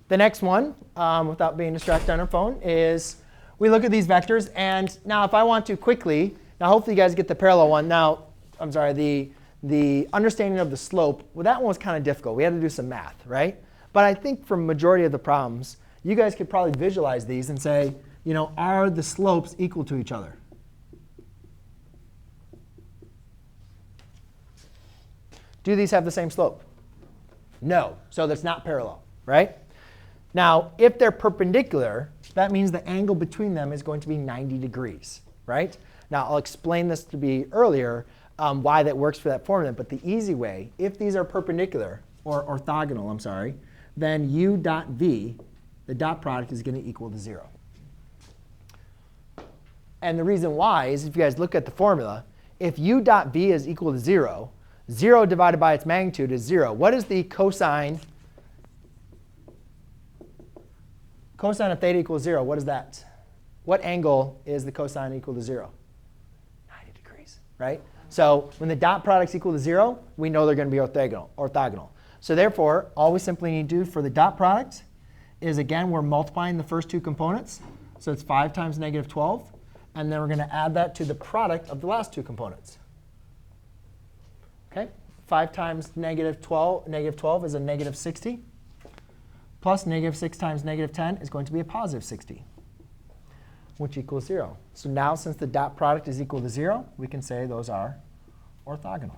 The next one, without being distracted on our phone, is we look at these vectors. And now if I want to quickly, now hopefully you guys get the parallel one. Now, I'm sorry, the understanding of the slope, well, that one was kind of difficult. We had to do some math, right? But I think for majority of the problems, you guys could probably visualize these and say, are the slopes equal to each other? Do these have the same slope? No. So that's not parallel, right? Now, if they're perpendicular, that means the angle between them is going to be 90 degrees, right? Now, I'll explain this to be earlier why that works for that formula. But the easy way, if these are perpendicular, or orthogonal, I'm sorry, then u dot v, the dot product, is going to equal to 0. And the reason why is if you guys look at the formula, if u dot v is equal to 0, 0 divided by its magnitude is 0. What is the cosine? Cosine of theta equals 0. What is that? What angle is the cosine equal to 0? 90 degrees, right? So when the dot product's equal to 0, we know they're going to be orthogonal. So therefore, all we simply need to do for the dot product is, again, we're multiplying the first two components. So it's 5 times negative 12. And then we're going to add that to the product of the last two components. OK? 5 times negative 12 is a negative 60. Plus negative 6 times negative 10 is going to be a positive 60, which equals 0. So now, since the dot product is equal to 0, we can say those are orthogonal.